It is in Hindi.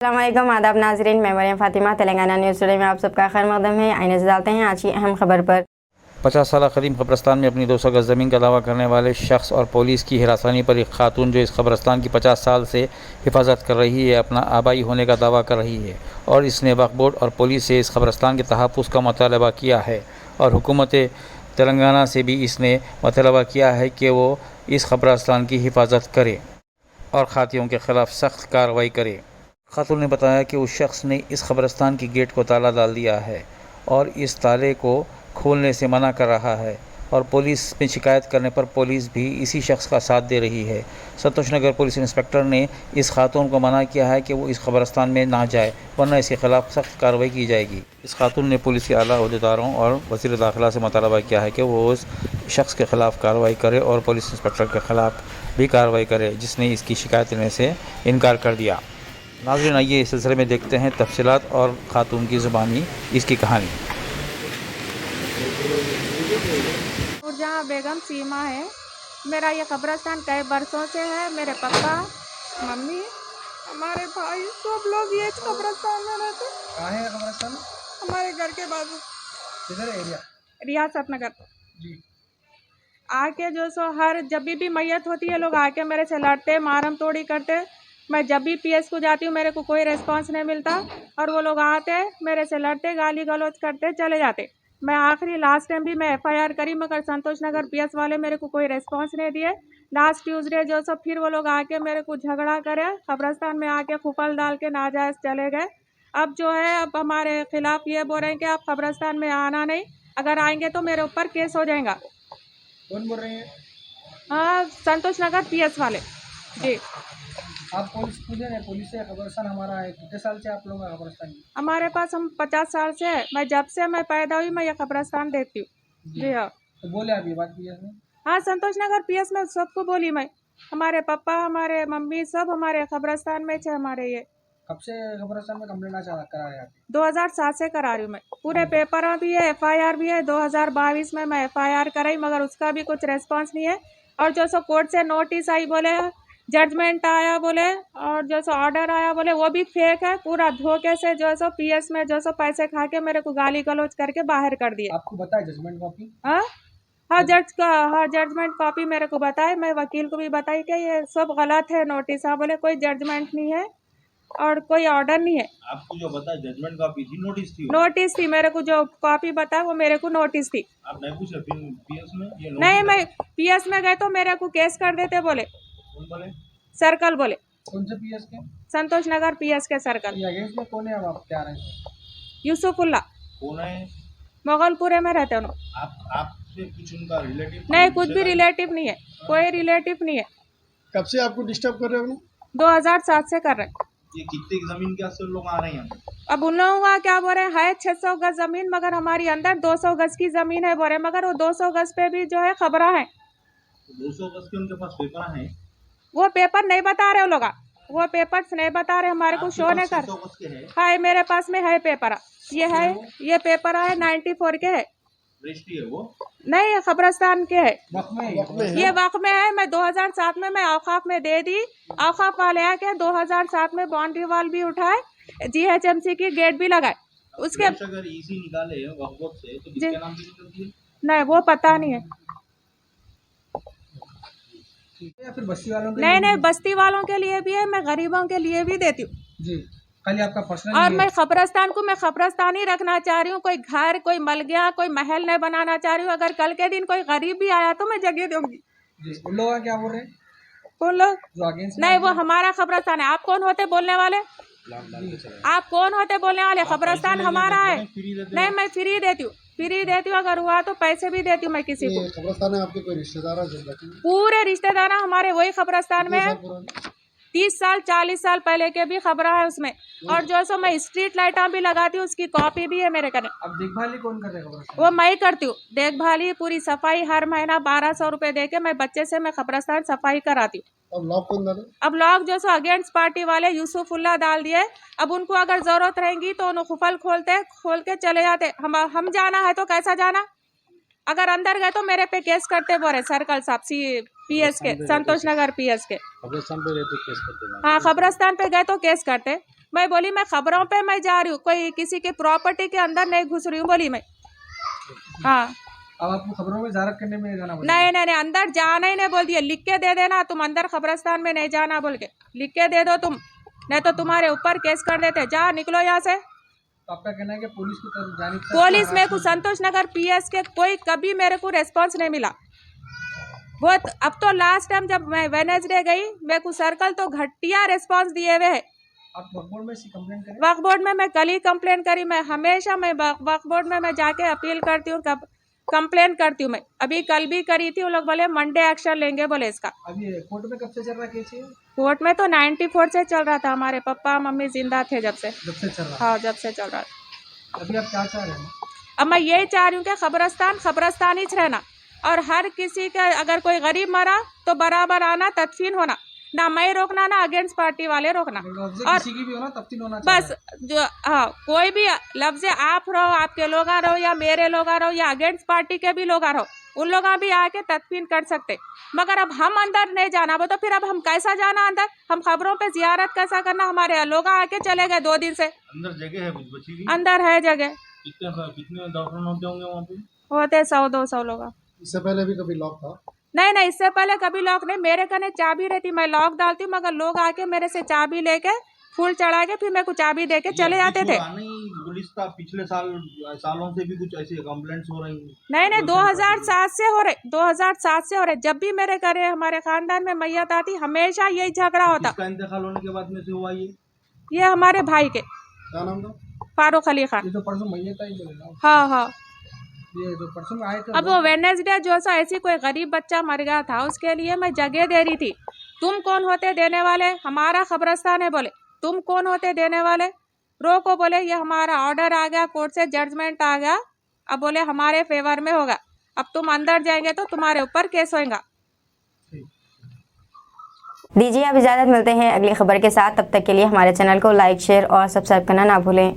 अस्सलामुअलैकुम आदाब नाज़रीन, मैं मरियम फ़ातिमा तेलंगाना न्यूज़ टुडे में आप सबका खैर मक़दम है। आइए नज़र डालते हैं आज की अहम खबर पर। 50 साल कदीम कब्रस्तान में अपनी 200 गज़ ज़मीन का दावा करने वाले शख्स और पुलिस की हिरासनी पर एक खातून जो इस कब्रस्तान की 50 साल से हिफाजत कर रही है अपना आबाई होने का दावा कर रही है और इसने वक्फ बोर्ड और पुलिस से इस कब्रस्तान के तहफ़्फ़ुज़ का मुतालबा किया है और हुकूमत तेलंगाना से भी इसने मुतालबा किया है कि वो इस कब्रस्तान की हिफाजत करे और खातियों के ख़िलाफ़ सख्त कार्रवाई करे। खातून ने बताया कि उस शख्स ने इस कब्रस्तान की गेट को ताला डाल दिया है और इस ताले को खोलने से मना कर रहा है और पुलिस में शिकायत करने पर पुलिस भी इसी शख्स का साथ दे रही है। संतोष नगर पुलिस इंस्पेक्टर ने इस खातून को मना किया है कि वो इस कब्रस्तान में ना जाए वरना इसके खिलाफ सख्त कार्रवाई की जाएगी। इस खातून ने पुलिस के आला अहदेदारों और वज़ीर दाखिला से मुतालबा किया है कि वो उस शख्स के ख़िलाफ़ कार्रवाई करे और पुलिस इंस्पेक्टर के ख़िलाफ़ भी कार्रवाई करे जिसने इसकी शिकायत देने से इनकार कर दिया। नाज़रीन, आइए इस सिलसिले में देखते हैं तफसीलात और खातून की ज़ुबानी इसकी कहानी। जहाँ बेगम सीमा है, मेरा ये कब्रस्तान कई बरसों से है। मेरे पापा, मम्मी, हमारे भाई सब लोग ये कब्रस्तान में रहते। कहाँ है कब्रस्तान? हमारे घर के बाजू। किधर एरिया? रियासत नगर। जी। आके जो सो हर जब भी मैयत होती है लोग आके मेरे से लड़ते, मारम तोड़ी करते। मैं जब भी पीएस को जाती हूँ मेरे को कोई रिस्पांस नहीं मिलता और वो लोग आते मेरे से लड़ते, गाली गलौज करते, चले जाते। मैं आखिरी लास्ट टाइम भी मैं एफआईआर करी मगर संतोष नगर पीएस वाले मेरे को कोई रिस्पांस नहीं दिए। लास्ट ट्यूसडे जो सब फिर वो लोग आके मेरे को झगड़ा करे, कब्रस्तान में आके खुफल डाल के नाजायज़ चले गए। अब जो है अब हमारे खिलाफ ये बोल रहे हैं कि आप कब्रस्तान में आना नहीं, अगर आएंगे तो मेरे ऊपर केस हो जाएगा। कौन बोल रहे हैं? हाँ, संतोष नगर पीएस वाले जी। आप पुलिस पूछे नहीं? पुलिस से कब्रस्तान हमारा है। कितने साल से आप लोग कब्रस्तान? हमारे पास हम 50 साल से है। मैं जब से मैं पैदा हुई मैं ये कब्रस्तान देखती हूँ जी। हाँ, तो बोले आप ये बात पीएस में? हाँ, संतोष नगर पीएस में सबको बोली मैं। हमारे पापा, हमारे मम्मी सब हमारे कब्रस्तान में थे। हमारे ये कब से कब्रस्तान में कंप्लेंट करा रहे हैं? 2007 से करा रही हूँ मैं। पूरे पेपर भी है, एफआईआर भी है। 2022 में मैं एफआईआर कराई मगर उसका भी कुछ रेस्पॉन्स नहीं है। और जो सो कोर्ट से नोटिस आई बोले, जजमेंट आया बोले और जो सो ऑर्डर आया बोले वो भी फेक है। पूरा धोखे से जो सो पीएस में जो सो पैसे खा के मेरे को गाली गलौज करके बाहर कर दिए। आपको बताया जजमेंट कॉपी? हाँ हाँ, जजमेंट कॉपी मेरे को बताए। मैं वकील को भी बताई कि ये सब गलत है नोटिस। हाँ बोले कोई जजमेंट नहीं है और कोई ऑर्डर नहीं है। आपको जो बताया जजमेंट कॉपी थी, नोटिस थी? नोटिस थी, मेरे को जो कॉपी बताया वो मेरे को नोटिस थी। आप नहीं पूछे फिर पीएस में ये नहीं, मैं पीएस में गए तो मेरे को केस कर देते बोले। कौन बोले? सर्कल बोले, कौन से पीएस के? संतोष नगर पीएस के सर्कल। ये अगेंस्ट में कौन है? अब आप क्या रहे हैं? यूसुफुल्ला, कौन है? मोगलपुरे में रहते उन्होंने। आपसे कुछ उनका रिलेटिव? नहीं, कुछ भी रिलेटिव नहीं है, कोई रिलेटिव नहीं है। कब से आपको डिस्टर्ब कर रहे हो? 2007 से कर रहे हैं। ये कितने जमीन के असर लोग आ रहे हैं? अब उन लोगों का क्या बोल रहे हैं, है 600 गज जमीन मगर हमारी अंदर 200 गज की जमीन है बोल रहे, मगर वो 200 गज पे भी जो है खबरा है। 200 गज के उनके पास पेपर है? वो पेपर नहीं बता रहे वो लोग, वो पेपर्स नहीं बता रहे, हमारे को शो नहीं कर। 600 गज के है? हाँ, मेरे पास में है पेपर, ये है, ये पेपर है 94 के है। रजिस्ट्री है वो? नहीं, कब्रस्तान के है, वक्त में ये वक्त में है। मैं 2007 में मैं औकाफ में दे दी। औकाफ वाले आके 2007 में बाउंड्री वॉल भी उठाए, जीएचएमसी की गेट भी लगाए। उसके अगर इसी निकाले वक्फ बोर्ड से तो किसके नाम पे निकलती है? नहीं, वो पता नहीं है। या फिर बस्ती वालों के? नहीं, बस्ती वालों के लिए भी है, मैं गरीबों के लिए भी देती हूँ जी। खाली आपका पर्सनल? और मैं कब्रस्तान को मैं कब्रस्तान ही रखना चाह रही हूँ। कोई घर, कोई मलगिया, कोई महल नहीं बनाना चाह रही हूँ। अगर कल के दिन कोई गरीब भी आया तो मैं जगह दूंगी। जी। उन लोग क्या बोल रहे हैं? कौन लोग? जो अगेंस्ट? नहीं, वो हमारा कब्रस्तान है। आप कौन होते बोलने वाले? आप कौन होते बोलने वाले? कब्रस्तान हमारा है। नहीं, मैं फ्री देती हूँ, फ्री देती हूँ। अगर हुआ तो पैसे भी देती हूँ मैं किसी को। कब्रस्तान में आपके कोई रिश्तेदार? पूरे रिश्तेदार हमारे वही कब्रस्तान में है। 30 साल 40 साल पहले के भी खबर है उसमें। और जो सो मैं स्ट्रीट लाइटा भी लगाती हूँ, उसकी कॉपी भी है मेरे कने। अब देखभाल कौन कर रहे हैं? वो मैं ही करती हूँ, देखभाली पूरी सफाई। हर महीना 1200 रुपये दे के मैं बच्चे से मैं कब्रस्तान सफाई कराती हूँ। अब लॉक कौन डाले? अब लोग जो सो अगेंस्ट पार्टी वाले यूसुफुल्ला डाल दिए। अब उनको अगर जरूरत रहेगी तो उन्हें खुफल खोल के चले जाते। हम जाना है तो कैसा जाना? अगर अंदर गए तो मेरे पे केस करते बोले सर्कल साहब, पीएस के, संतोष नगर पीएस के। कब्रस्तान पे रहते केस करते? हाँ, कब्रस्तान पे गए तो केस करते। मैं बोली मैं खबरों पे मैं जा रही हूँ, कोई किसी के प्रॉपर्टी के अंदर नहीं घुस रही हूँ बोली मैं। हाँ अब आपको खबरों में जारक करने में जाना पड़ेगा। नहीं अंदर जाना ही नहीं बोल दिया, लिख के दे देना तुम अंदर खबरस्तान में नहीं जाना बोल के लिख के दे दो तुम, नहीं तो तुम्हारे ऊपर केस कर देते, जा निकलो यहाँ से। तो आपका कहना है कि पुलिस की तरफ जाने की पुलिस मेरे को संतोष नगर पीएस के कोई कभी मेरे को रेस्पॉन्स नहीं मिला। बहुत अब तो लास्ट टाइम जब मैं वेडनेसडे गई मेरे को सर्कल तो घटिया रेस्पॉन्स दिए हुए है। आप वक्फ बोर्ड में कंप्लेंट करें। वक्फ बोर्ड में मैं कल ही कंप्लेंट करी, मैं हमेशा मैं वक्फ बोर्ड में मैं जाके अपील करती हूँ, कंप्लेंट करती हूँ मैं, अभी कल भी करी थी, वो लोग बोले मंडे एक्शन लेंगे बोले इसका। अभी कोर्ट में कब से चल रहा केस है? कोर्ट में तो 94 से चल रहा था, हमारे पापा मम्मी जिंदा थे जब से चल रहा हाँ जब से चल रहा था। अभी आप क्या चाह रहे हैं? अब मैं यही चाह रही हूँ कि खबरस्तान ही रहना, और हर किसी का अगर कोई गरीब मरा तो बराबर आना, तदफीन होना, ना मैं रोकना ना अगेंस्ट पार्टी वाले रोकना, और किसी की भी होना तफ्तीन होना बस जो हाँ कोई भी लफ्ज आप रहो, आपके लोग रहो या मेरे लोग रहो या अगेंस्ट पार्टी के भी लोग रहो, उन लोग भी आके तदफीन कर सकते। मगर अब हम अंदर नहीं जाना, वो तो फिर अब हम कैसा जाना अंदर, हम खबरों पे जियारत कैसा करना, हमारे लोग आके चले गए 2 दिन से। अंदर जगह है कुछ बची हुई? अंदर है जगह, कितने दफन होते होंगे वहाँ पे? होते 100-200 लोग। इससे पहले भी कभी लॉक था? नहीं इससे पहले कभी लॉक नहीं, मेरे कने चाबी रहती, मैं लॉक डालती हूँ, मगर लोग आके मेरे से चाबी लेके फूल चढ़ा के फिर मेरे को चाबी दे के चले जाते थे। पुलिस का पिछले सालों से भी कुछ ऐसे कंप्लेंट्स हो रही हैं? नहीं 2007 से हो रहे, 2007 से हो रहे, जब भी मेरे घरे हमारे खानदान में मैयत आती हमेशा यही झगड़ा होता। इसका इंतकाल होने के बाद में से हुआ ये हमारे भाई के, क्या नाम था? फारूक अली खान। ये तो परसों मैयत आई बोले ना। हाँ ये जो परसों में आए थे अब वो वेडनेसडे जो सा ऐसी कोई गरीब बच्चा मर गया था, उसके लिए मैं जगह दे रही थी। तुम कौन होते देने वाले, हमारा खबरस्तान है बोले, तुम कौन होते देने वाले, रोको बोले, ये हमारा ऑर्डर आ गया कोर्ट से, जजमेंट आ गया, अब बोले हमारे फेवर में होगा, अब तुम अंदर जाएंगे तो तुम्हारे ऊपर केस होगा। दीजिए अब इजाज़त, मिलते हैं अगली खबर के साथ, तब तक के लिए हमारे चैनल को लाइक शेयर और सब्सक्राइब करना ना भूलें।